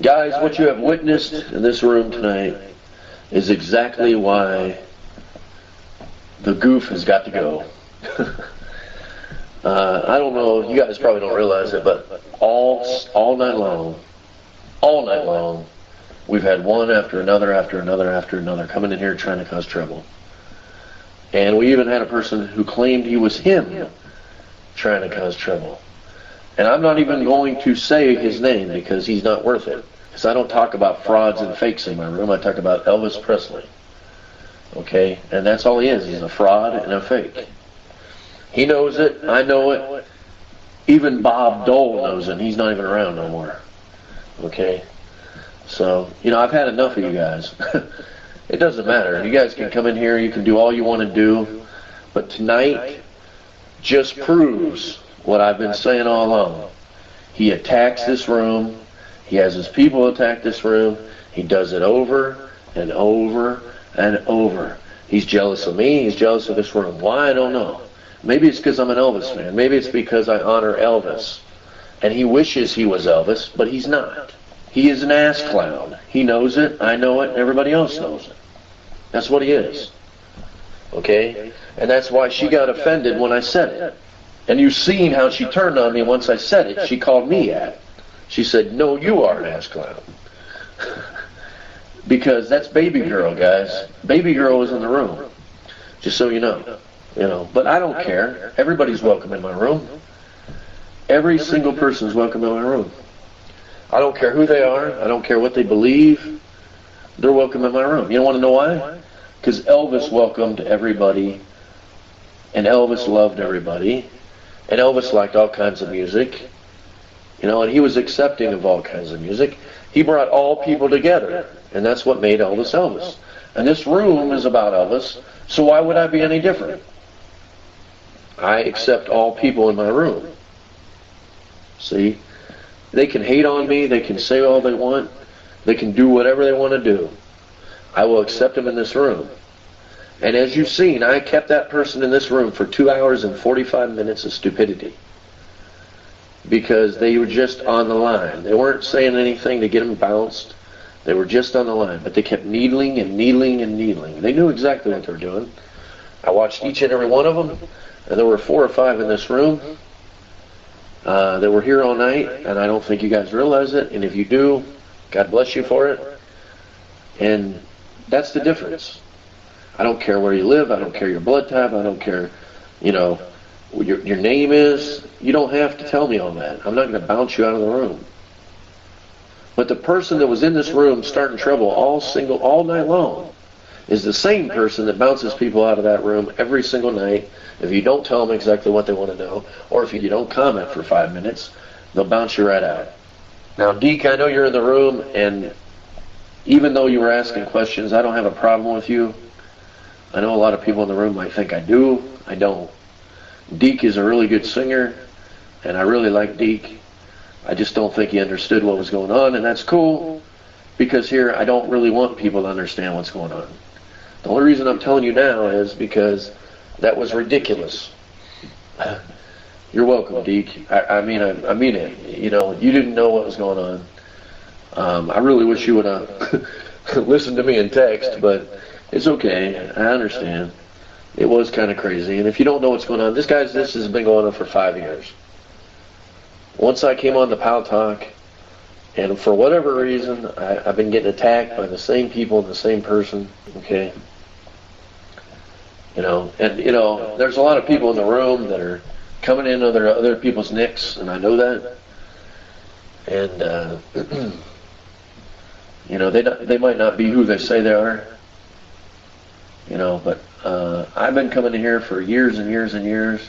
Guys, what you have witnessed in this room tonight is exactly why the goof has got to go. I don't know, you guys probably don't realize it, but all night long, we've had one after another coming in here trying to cause trouble. And we even had a person who claimed he was him trying to cause trouble. And I'm not even going to say his name because he's not worth it. Because I don't talk about frauds and fakes in my room. I talk about Elvis Presley. Okay? And that's all he is. He's a fraud and a fake. He knows it. I know it. Even Bob Dole knows it. And he's not even around no more. Okay? So, I've had enough of you guys. It doesn't matter. You guys can come in here. You can do all you want to do. But tonight just proves what I've been saying all along. He attacks this room. He has his people attack this room. He does it over and over and over. He's jealous of me. He's jealous of this room. Why? I don't know. Maybe it's because I'm an Elvis fan. Maybe it's because I honor Elvis. And he wishes he was Elvis, but he's not. He is an ass clown. He knows it. I know it. Everybody else knows it. That's what he is. Okay? And that's why she got offended when I said it. And you've seen how she turned on me once I said it. She called me at. She said, "No, you are an ass clown." Because that's baby girl, guys. Baby girl is in the room. Just so you know. But I don't care. Everybody's welcome in my room. Every single person is welcome in my room. I don't care who they are. I don't care what they believe. They're welcome in my room. You want to know why? Because Elvis welcomed everybody. And Elvis loved everybody. And Elvis liked all kinds of music. And he was accepting of all kinds of music. He brought all people together. And that's what made Elvis Elvis. And this room is about Elvis. So why would I be any different? I accept all people in my room. See? They can hate on me. They can say all they want. They can do whatever they want to do. I will accept them in this room. And as you've seen, I kept that person in this room for 2 hours and 45 minutes of stupidity. Because they were just on the line. They weren't saying anything to get them bounced. They were just on the line. But they kept needling and needling and needling. They knew exactly what they were doing. I watched each and every one of them. And there were 4 or 5 in this room that were here all night. And I don't think you guys realize it. And if you do, God bless you for it. And that's the difference. I don't care where you live. I don't care your blood type. I don't care, your name is. You don't have to tell me all that. I'm not going to bounce you out of the room. But the person that was in this room starting trouble all night long is the same person that bounces people out of that room every single night. If you don't tell them exactly what they want to know, or if you don't comment for 5 minutes, they'll bounce you right out. Now, Deke, I know you're in the room, and even though you were asking questions, I don't have a problem with you. I know a lot of people in the room might think I do. I don't. Deke is a really good singer, and I really like Deke. I just don't think he understood what was going on, and that's cool, because here I don't really want people to understand what's going on. The only reason I'm telling you now is because that was ridiculous. You're welcome, Deke. I mean it. You didn't know what was going on. I really wish you would have listened to me in text, but it's okay. I understand. It was kind of crazy. And if you don't know what's going on, this has been going on for 5 years. Once I came on the Pal Talk, and for whatever reason, I've been getting attacked by the same people and the same person. Okay. There's a lot of people in the room that are coming in other people's nicks, and I know that. And, they might not be who they say they are. But I've been coming in here for years and years and years.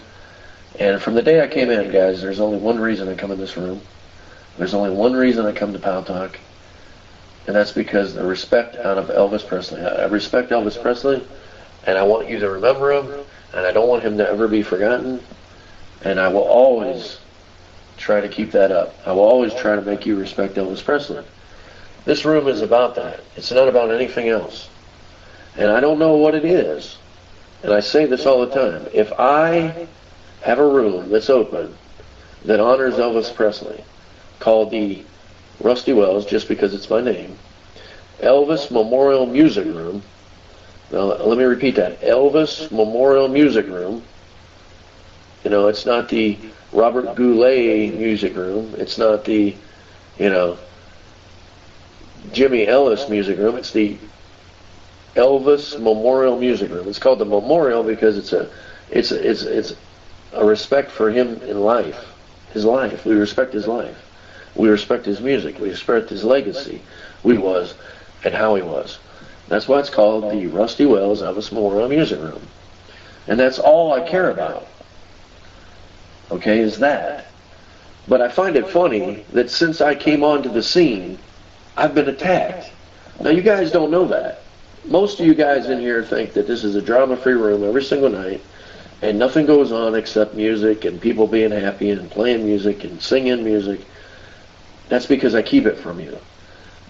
And from the day I came in, guys, there's only one reason I come in this room. There's only one reason I come to Pal Talk. And that's because the respect out of Elvis Presley. I respect Elvis Presley, and I want you to remember him, and I don't want him to ever be forgotten. And I will always try to keep that up. I will always try to make you respect Elvis Presley. This room is about that. It's not about anything else. And I don't know what it is. And I say this all the time. If I have a room that's open that honors Elvis Presley, called the Rustywells, just because it's my name. Elvis Memorial Music Room. Now, let me repeat that. Elvis Memorial Music Room. You know, it's not the Robert Goulet Music Room. It's not the, you know, Jimmy Ellis Music Room. It's the Elvis Memorial Music Room. It's called the Memorial because it's a respect for him in life, his life. We respect his life. We respect his music. We respect his legacy, who he was, and how he was. That's why it's called the Rustywells Elvis Memorial Music Room. And that's all I care about. Okay, is that. But I find it funny that since I came onto the scene, I've been attacked. Now, you guys don't know that. Most of you guys in here think that this is a drama-free room every single night, and nothing goes on except music and people being happy and playing music and singing music. That's because I keep it from you.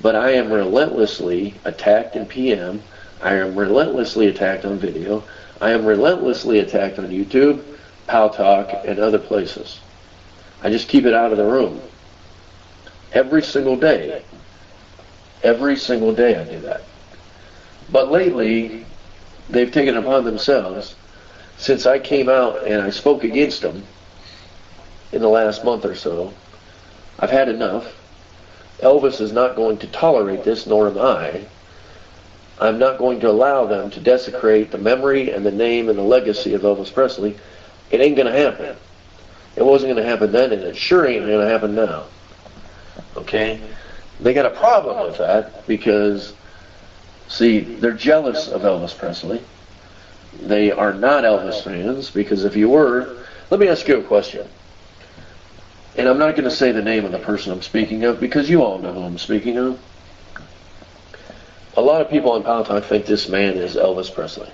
But I am relentlessly attacked in PM. I am relentlessly attacked on video. I am relentlessly attacked on YouTube, Pal Talk, and other places. I just keep it out of the room. Every single day. Every single day I do that. But lately, they've taken it upon themselves, since I came out and I spoke against them in the last month or so. I've had enough. Elvis is not going to tolerate this, nor am I. I'm not going to allow them to desecrate the memory and the name and the legacy of Elvis Presley. It ain't going to happen. It wasn't going to happen then, and it sure ain't going to happen now. Okay? They got a problem with that because, see, they're jealous of Elvis Presley. They are not Elvis fans, because if you were, let me ask you a question. And I'm not going to say the name of the person I'm speaking of, because you all know who I'm speaking of. A lot of people on Pal Talk think this man is Elvis Presley.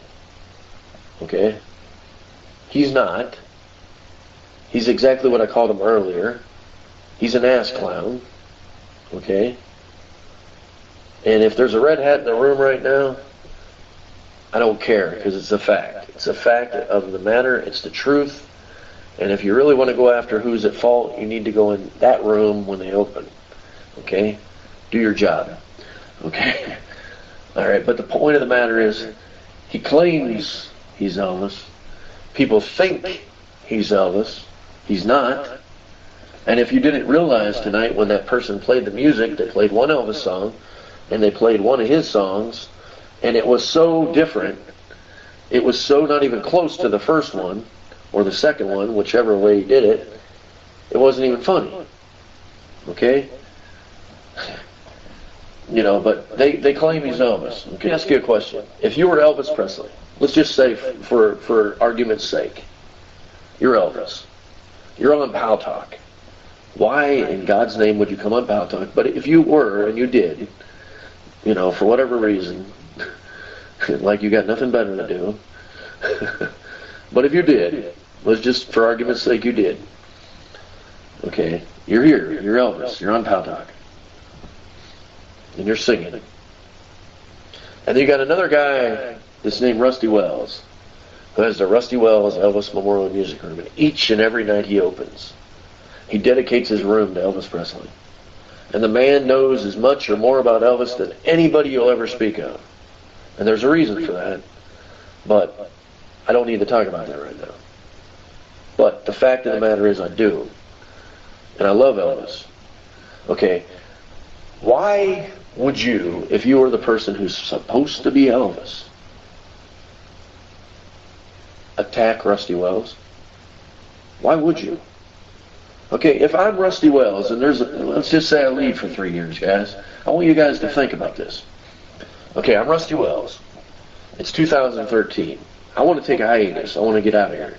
Okay? He's not. He's exactly what I called him earlier. He's an ass clown. Okay? And if there's a red hat in the room right now, I don't care, because it's a fact. It's a fact of the matter. It's the truth. And if you really want to go after who's at fault, you need to go in that room when they open. Okay? Do your job. Okay? All right, but the point of the matter is, he claims he's Elvis. People think he's Elvis. He's not. And if you didn't realize tonight when that person played the music, they played one Elvis song, and they played one of his songs, and it was so different, it was so not even close to the first one, or the second one, whichever way he did it, it wasn't even funny. Okay? You know, but they claim he's Elvis. Okay, let me ask you a question. If you were Elvis Presley, let's just say for argument's sake, you're Elvis. You're on Pal Talk. Why in God's name would you come on Pal Talk? But if you were, and you did, you know, for whatever reason, like you got nothing better to do, but if you did, let's just, for argument's sake, you did. Okay, you're here, you're Elvis, you're on Pal Talk, and you're singing. And then you got another guy that's named Rustywells, who has the Rustywells Elvis Memorial Music Room, and each and every night he opens, he dedicates his room to Elvis Presley. And the man knows as much or more about Elvis than anybody you'll ever speak of. And there's a reason for that, but I don't need to talk about that right now. But the fact of the matter is I do. And I love Elvis. Okay, why would you, if you were the person who's supposed to be Elvis, attack Rustywells? Why would you? Okay, if I'm Rustywells, and let's just say I leave for 3 years, guys. I want you guys to think about this. Okay, I'm Rustywells. It's 2013. I want to take a hiatus. I want to get out of here.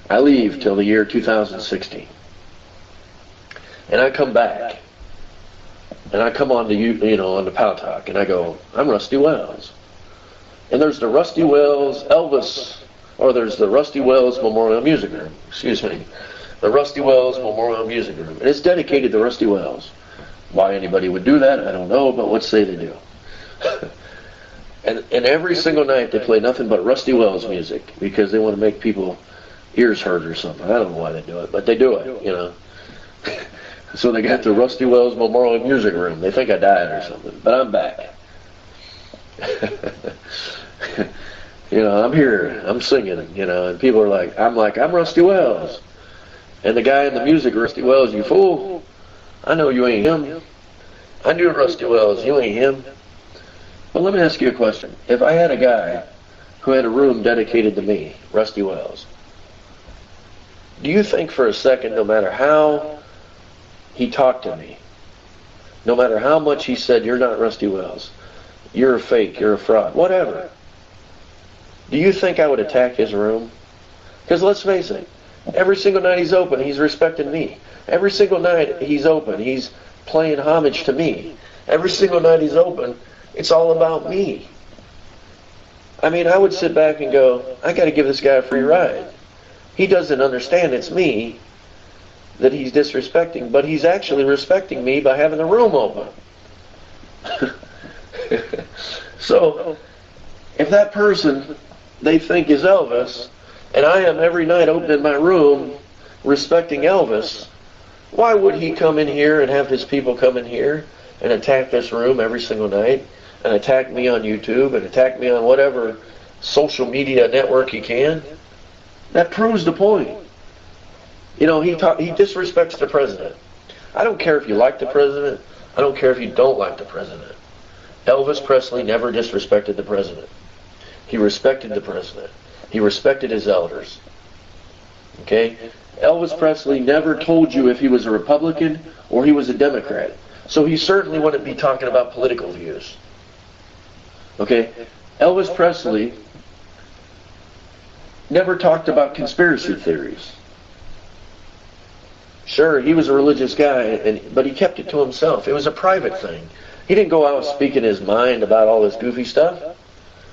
I leave till the year 2016. And I come back. And I come on to on the Pal Talk, and I go, I'm Rustywells. And there's the Rustywells Elvis, or there's the Rustywells Memorial Music Room. Excuse me. The Rustywells Memorial Music Room. And it's dedicated to Rustywells. Why anybody would do that, I don't know, but let's say they do. and every single night they play nothing but Rustywells music because they want to make people ears hurt or something. I don't know why they do it, but they do it, you know. So they got the Rustywells Memorial Music Room. They think I died or something, but I'm back. You know, I'm here, I'm singing, you know, and people are like, I'm Rusty Wells. And the guy in the music, Rusty Wells, you fool. I know you ain't him. I knew Rusty Wells, you ain't him. Well, let me ask you a question. If I had a guy who had a room dedicated to me, Rusty Wells, do you think for a second, no matter how he talked to me, no matter how much he said, you're not Rusty Wells, you're a fake, you're a fraud, whatever, do you think I would attack his room? Because let's face it, every single night he's open, he's respecting me. Every single night he's open, he's playing homage to me. Every single night he's open, it's all about me. I mean, I would sit back and go, I got to give this guy a free ride. He doesn't understand it's me that he's disrespecting, but he's actually respecting me by having the room open. So, if that person they think is Elvis, and I am every night opening my room respecting Elvis, why would he come in here and have his people come in here and attack this room every single night, and attack me on YouTube, and attack me on whatever social media network he can? That proves the point. You know, he disrespects the president. I don't care if you like the president. I don't care if you don't like the president. Elvis Presley never disrespected the president. He respected the president. He respected his elders. Okay? Elvis Presley never told you if he was a Republican or he was a Democrat. So he certainly wouldn't be talking about political views. Okay? Elvis Presley never talked about conspiracy theories. Sure, he was a religious guy, but he kept it to himself. It was a private thing. He didn't go out speaking his mind about all this goofy stuff.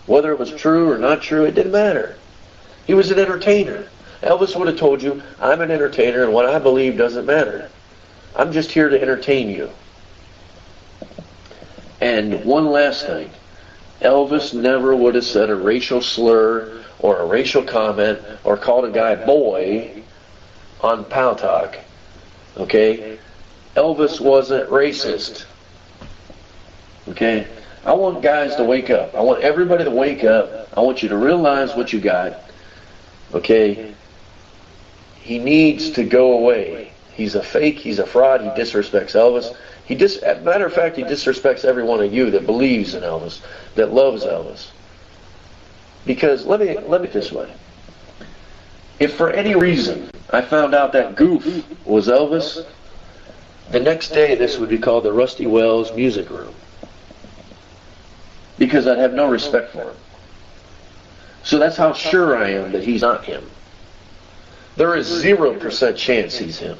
Whether it was true or not true, it didn't matter. He was an entertainer. Elvis would have told you, I'm an entertainer and what I believe doesn't matter. I'm just here to entertain you. And one last thing. Elvis never would have said a racial slur or a racial comment or called a guy boy on Pal Talk. Okay? Elvis wasn't racist. Okay? I want guys to wake up. I want everybody to wake up. I want you to realize what you got. Okay? He needs to go away. He's a fake. He's a fraud. He disrespects Elvis. As a matter of fact, he disrespects every one of you that believes in Elvis, that loves Elvis. Because let me this way. If for any reason I found out that goof was Elvis, the next day this would be called the Rustywells Music Room. Because I'd have no respect for him. So that's how sure I am that he's not him. There is 0% chance he's him.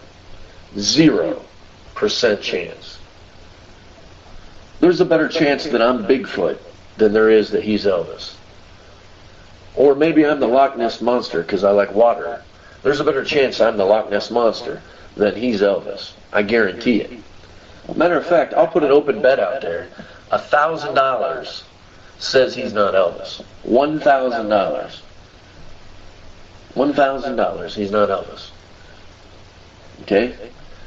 0% chance. There's a better chance that I'm Bigfoot than there is that he's Elvis. Or maybe I'm the Loch Ness Monster because I like water. There's a better chance I'm the Loch Ness Monster than he's Elvis. I guarantee it. Matter of fact, I'll put an open bet out there. $1,000 says he's not Elvis. $1,000. $1,000 he's not Elvis. Okay?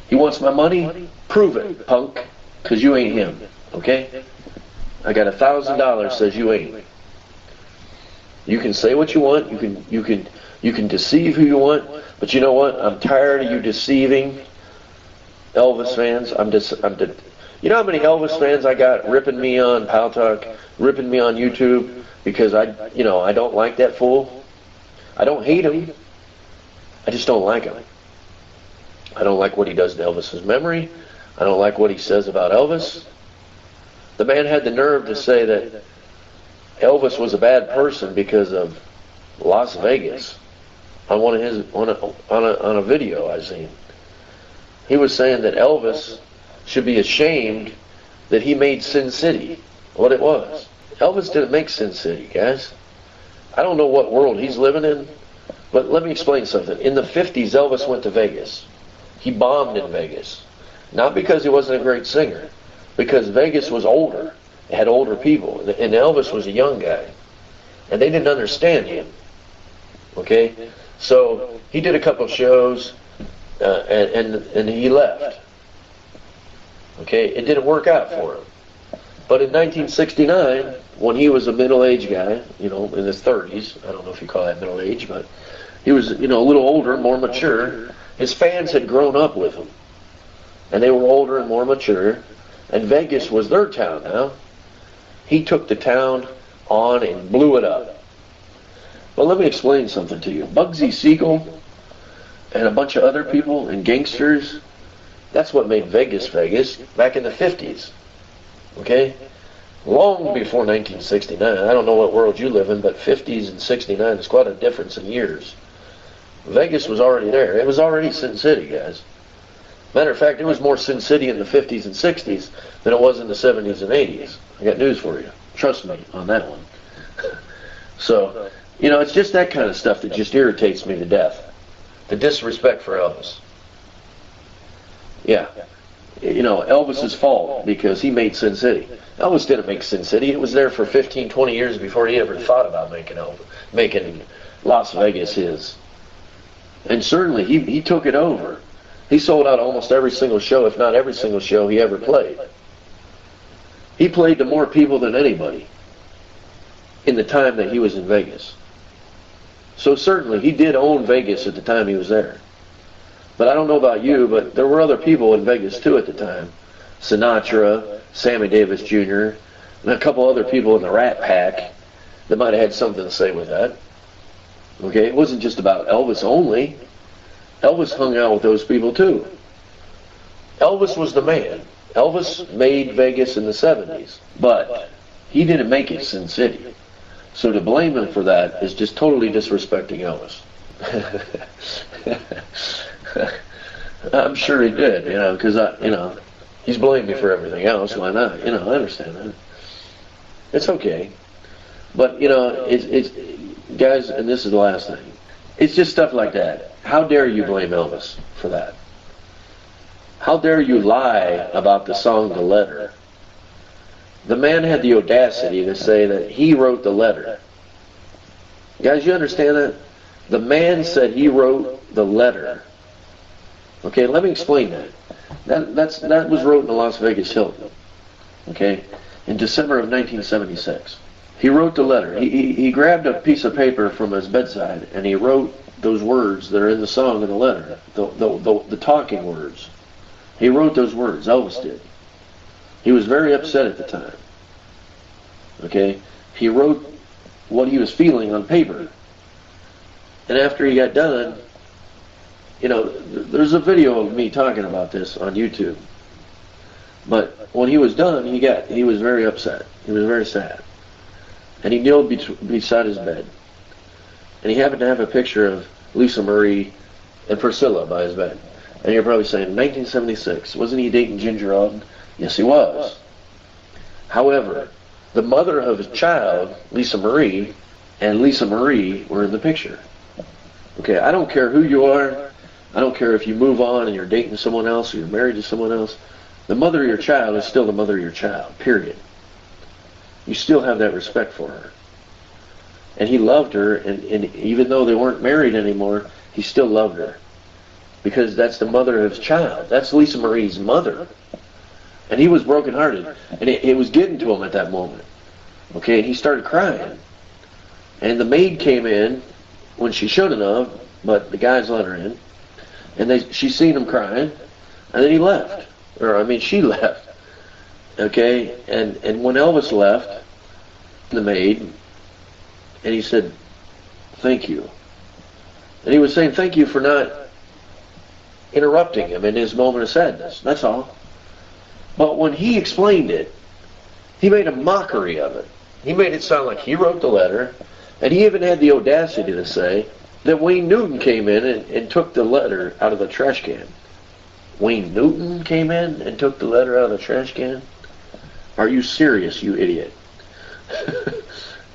He wants my money? Prove it, punk. Because you ain't him. Okay? I got $1,000 says you ain't. You can say what you want. You can deceive who you want. But you know what? I'm tired of you deceiving Elvis fans. You know how many Elvis fans I got ripping me on Pal Talk, ripping me on YouTube because I don't like that fool. I don't hate him. I just don't like him. I don't like what he does to Elvis's memory. I don't like what he says about Elvis. The man had the nerve to say that Elvis was a bad person because of Las Vegas on a video I seen. He was saying that Elvis should be ashamed that he made Sin City what it was. Elvis didn't make Sin City, guys. I don't know what world he's living in, but let me explain something. In the 50s, Elvis went to Vegas. He bombed in Vegas. Not because he wasn't a great singer, because Vegas was older. It had older people, and Elvis was a young guy. And they didn't understand him. Okay? So he did a couple of shows, and he left. Okay, it didn't work out for him. But in 1969, when he was a middle-aged guy, you know, in his 30s, I don't know if you call that middle age, but he was, you know, a little older, more mature. His fans had grown up with him, and they were older and more mature, and Vegas was their town now. He took the town on and blew it up. Well, let me explain something to you. Bugsy Siegel and a bunch of other people and gangsters, that's what made Vegas Vegas back in the 50s. Okay? Long before 1969. I don't know what world you live in, but 50s and 69 is quite a difference in years. Vegas was already there. It was already Sin City, guys. Matter of fact, it was more Sin City in the 50s and 60s than it was in the 70s and 80s. I got news for you. Trust me on that one. So, you know, it's just that kind of stuff that just irritates me to death. The disrespect for Elvis. Yeah. You know, Elvis's fault because he made Sin City. Elvis didn't make Sin City. It was there for 15, 20 years before he ever thought about making Las Vegas his. And certainly he took it over. He sold out almost every single show, if not every single show he ever played. He played to more people than anybody in the time that he was in Vegas. So certainly he did own Vegas at the time he was there. But I don't know about you, but there were other people in Vegas too at the time. Sinatra, Sammy Davis Jr., and a couple other people in the Rat Pack that might have had something to say with that. Okay, it wasn't just about Elvis only. Elvis hung out with those people too. Elvis was the man. Elvis made Vegas in the 70s, but he didn't make it Sin City. So to blame him for that is just totally disrespecting Elvis. I'm sure he did, you know, because he's blamed me for everything else. Why not? You know, I understand that. It's okay, but you know, it's guys, and this is the last thing. It's just stuff like that. How dare you blame Elvis for that? How dare you lie about the song The Letter? The man had the audacity to say that he wrote the letter. Guys, you understand that? The man said he wrote the letter. Okay, let me explain that. That was wrote in the Las Vegas Hilton. Okay, in December of 1976. He wrote the letter. He grabbed a piece of paper from his bedside and he wrote those words that are in the song in the letter, the talking words. He wrote those words. Elvis did. He was very upset at the time. Okay, he wrote what he was feeling on paper. And after he got done, you know, there's a video of me talking about this on YouTube. But when he was done, he was very upset. He was very sad. And he kneeled beside his bed. And he happened to have a picture of Lisa Marie and Priscilla by his bed. And you're probably saying, 1976, wasn't he dating Ginger Alden? Yes, he was. However, the mother of his child, Lisa Marie, and Lisa Marie were in the picture. Okay, I don't care who you are. I don't care if you move on and you're dating someone else or you're married to someone else. The mother of your child is still the mother of your child, period. You still have that respect for her. And he loved her, and even though they weren't married anymore, he still loved her. Because that's the mother of his child. That's Lisa Marie's mother. And he was brokenhearted. And it was getting to him at that moment. Okay, and he started crying. And the maid came in when she shouldn't have, but the guys let her in. And she seen him crying, and then he left. She left. Okay, and when Elvis left, the maid, and he said, thank you. And he was saying thank you for not interrupting him in his moment of sadness. That's all. But when he explained it, he made a mockery of it. He made it sound like he wrote the letter, and he even had the audacity to say that Wayne Newton came in and took the letter out of the trash can. Wayne Newton came in and took the letter out of the trash can? Are you serious, you idiot?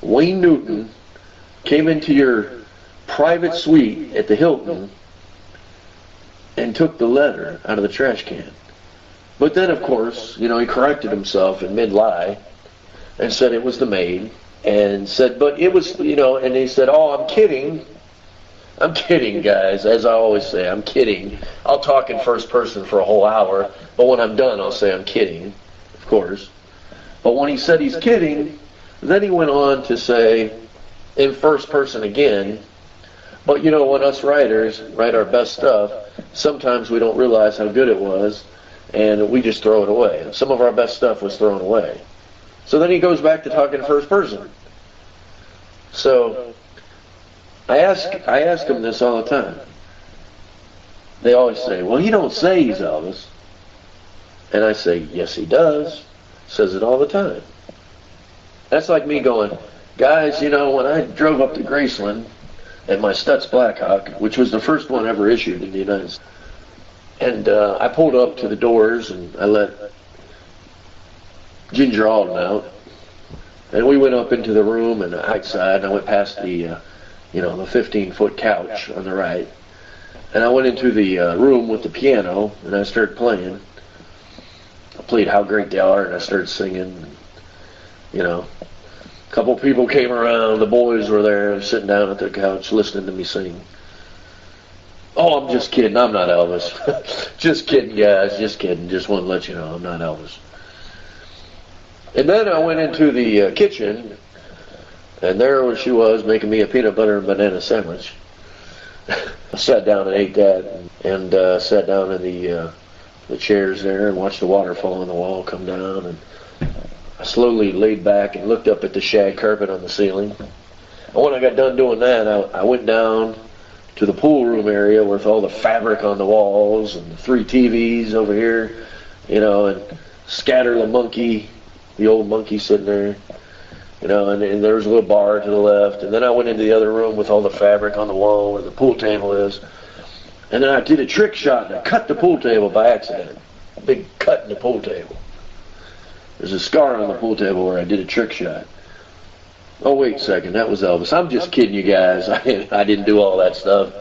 Wayne Newton came into your private suite at the Hilton and took the letter out of the trash can. But then, of course, he corrected himself in mid-lie and said it was the maid, and said, but it was, and he said, oh, I'm kidding. I'm kidding, guys. As I always say, I'm kidding. I'll talk in first person for a whole hour, but when I'm done, I'll say I'm kidding, of course. But when he said he's kidding, then he went on to say, in first person again, but you know, when us writers write our best stuff, sometimes we don't realize how good it was, and we just throw it away. Some of our best stuff was thrown away. So then he goes back to talking first person. So I ask them this all the time. They always say, well, he don't say he's Elvis. And I say, yes, he does. Says it all the time. That's like me going, guys, you know, when I drove up to Graceland in my Stutz Blackhawk, which was the first one ever issued in the United States, and I pulled up to the doors and I let Ginger Alden out, and we went up into the room and outside, and I went past the, the 15-foot couch on the right, and I went into the room with the piano, and I started playing. I played How Great They Are, and I started singing. A couple people came around, the boys were there, sitting down at the couch, listening to me sing. Oh, I'm just kidding, I'm not Elvis. Just kidding, guys, just kidding. Just want to let you know, I'm not Elvis. And then I went into the kitchen, and there she was, making me a peanut butter and banana sandwich. I sat down and ate that, and sat down in the chairs there and watched the waterfall on the wall come down, and I slowly laid back and looked up at the shag carpet on the ceiling. And when I got done doing that, I went down to the pool room area with all the fabric on the walls and the 3 TVs over here, and Scatter the monkey, the old monkey sitting there, and there was a little bar to the left. And then I went into the other room with all the fabric on the wall where the pool table is. And then I did a trick shot and I cut the pool table by accident. A big cut in the pool table. There's a scar on the pool table where I did a trick shot. Oh, wait a second, that was Elvis. I'm just kidding you guys. I didn't do all that stuff.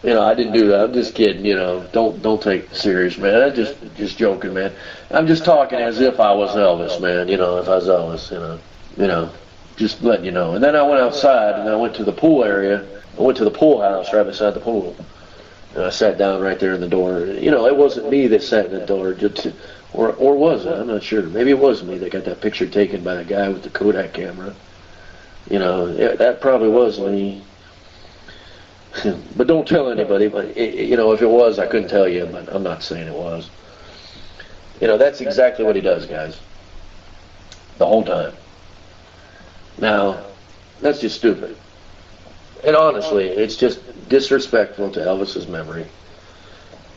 I didn't do that. I'm just kidding, Don't take it serious, man. I'm just joking, man. I'm just talking as if I was Elvis, man. If I was Elvis, just letting you know. And then I went outside and I went to the pool area. I went to the pool house right beside the pool. And I sat down right there in the door. It wasn't me that sat in the door. Or was it? I'm not sure. Maybe it was me that got that picture taken by the guy with the Kodak camera. That probably was me. But don't tell anybody. But if it was, I couldn't tell you. But I'm not saying it was. That's exactly what he does, guys. The whole time. Now, that's just stupid. And honestly, it's just disrespectful to Elvis's memory.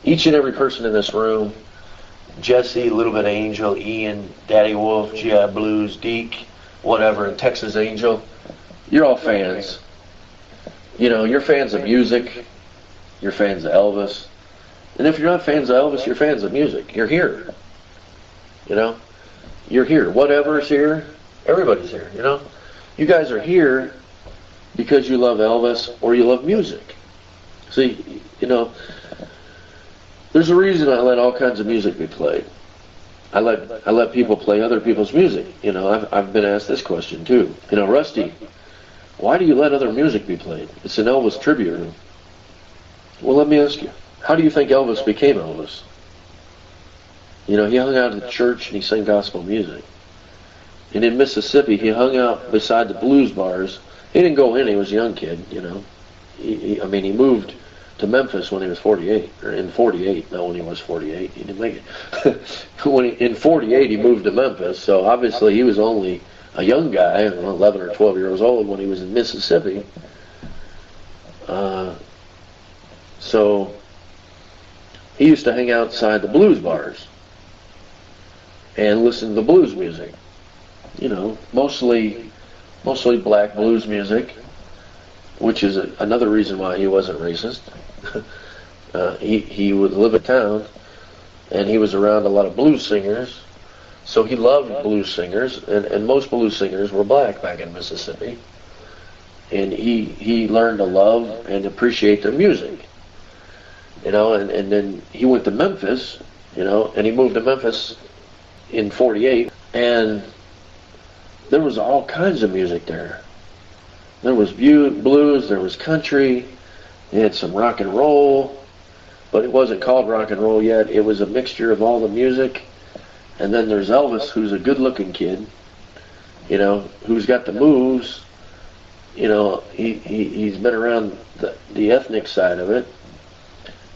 Each and every person in this room, Jesse, Little Bit Angel, Ian, Daddy Wolf, G.I. Blues, Deke, whatever, and Texas Angel, you're all fans. You're fans of music. You're fans of Elvis. And if you're not fans of Elvis, you're fans of music. You're here. You're here. Whatever's here, everybody's here, You guys are here because you love Elvis or you love music. See, there's a reason I let all kinds of music be played. I let people play other people's music. I've been asked this question too. Rusty, why do you let other music be played? It's an Elvis tribute. Well, let me ask you, how do you think Elvis became Elvis? He hung out at the church and he sang gospel music. And in Mississippi, he hung out beside the blues bars. He didn't go in, he was a young kid, He moved to Memphis when he was 48, or in 48, not when he was 48, he didn't make it. In 48, he moved to Memphis, so obviously he was only a young guy, 11 or 12 years old when he was in Mississippi. So he used to hang outside the blues bars and listen to the blues music. Mostly black blues music, which is another reason why he wasn't racist. He would live in town, and he was around a lot of blues singers, so he loved blues singers, and most blues singers were black back in Mississippi. And he learned to love and appreciate their music. And then he went to Memphis, and he moved to Memphis in 48, and there was all kinds of music there. There was blues, there was country, they had some rock and roll, but it wasn't called rock and roll yet. It was a mixture of all the music. And then there's Elvis, who's a good-looking kid, you know, who's got the moves. You know, he's been around the ethnic side of it.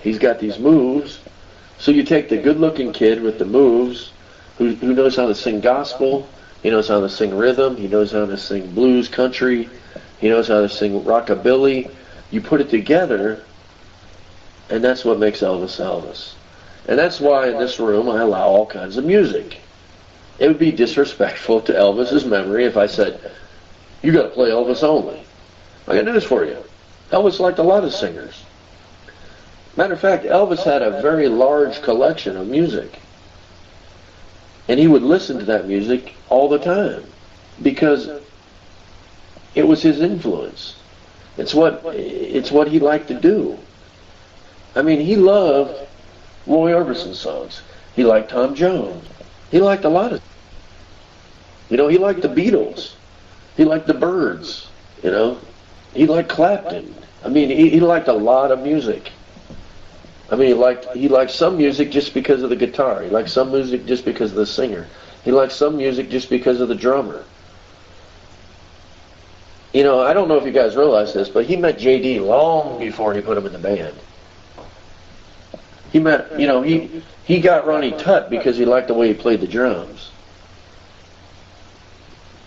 He's got these moves. So you take the good-looking kid with the moves, who knows how to sing gospel, he knows how to sing rhythm, he knows how to sing blues, country, he knows how to sing rockabilly. You put it together, and that's what makes Elvis Elvis. And that's why in this room I allow all kinds of music. It would be disrespectful to Elvis's memory if I said, you got to play Elvis only. I got news for you. Elvis liked a lot of singers. Matter of fact, Elvis had a very large collection of music. And he would listen to that music all the time because it was his influence. It's what he liked to do. I mean, he loved Roy Orbison songs. He liked Tom Jones. He liked a lot of, he liked the Beatles. He liked the Byrds, He liked Clapton. I mean, he liked a lot of music. I mean, he liked some music just because of the guitar. He liked some music just because of the singer. He liked some music just because of the drummer. I don't know if you guys realize this, but he met J.D. long before he put him in the band. He met, he got Ronnie Tutt because he liked the way he played the drums.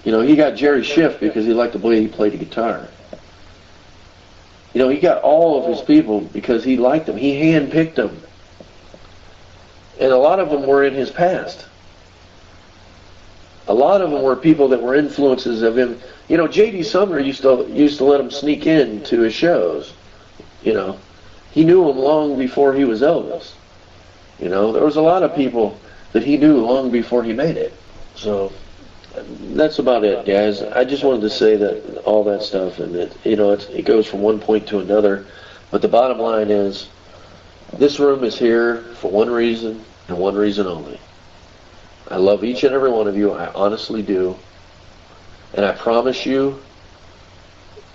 He got Jerry Schiff because he liked the way he played the guitar. He got all of his people because he liked them. He handpicked them. And a lot of them were in his past. A lot of them were people that were influences of him. J.D. Sumner used to let him sneak in to his shows. He knew him long before he was Elvis. There was a lot of people that he knew long before he made it. So that's about it, guys. I just wanted to say that all that stuff, and it goes from one point to another. But the bottom line is, this room is here for one reason and one reason only. I love each and every one of you. I honestly do. And I promise you,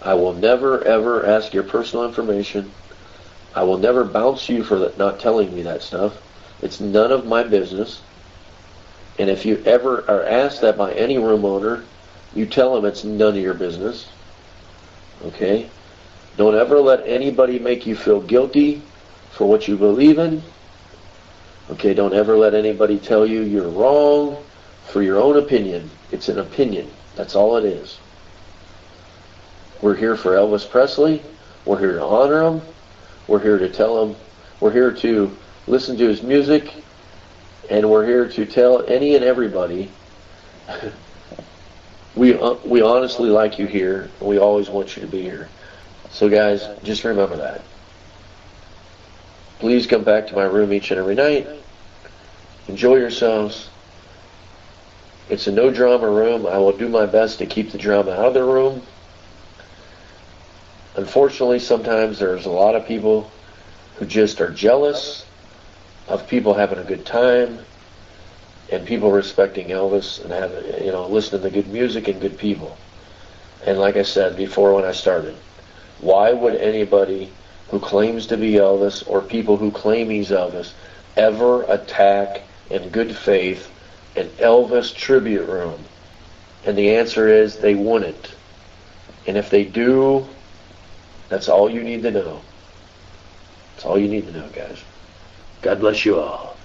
I will never, ever ask your personal information. I will never bounce you for not telling me that stuff. It's none of my business. And if you ever are asked that by any room owner, you tell them it's none of your business. Okay? Don't ever let anybody make you feel guilty for what you believe in. Okay? Don't ever let anybody tell you you're wrong for your own opinion. It's an opinion. That's all it is. We're here for Elvis Presley. We're here to honor him. We're here to tell him. We're here to listen to his music. And we're here to tell any and everybody, we honestly like you here, and we always want you to be here. So guys, just remember that. Please come back to my room each and every night. Enjoy yourselves. It's a no-drama room. I will do my best to keep the drama out of the room. Unfortunately, sometimes there's a lot of people who just are jealous of people having a good time and people respecting Elvis and having, listening to good music and good people. And like I said before when I started, why would anybody who claims to be Elvis or people who claim he's Elvis ever attack in good faith an Elvis tribute room? And the answer is they wouldn't. And if they do, that's all you need to know. That's all you need to know, guys. God bless you all.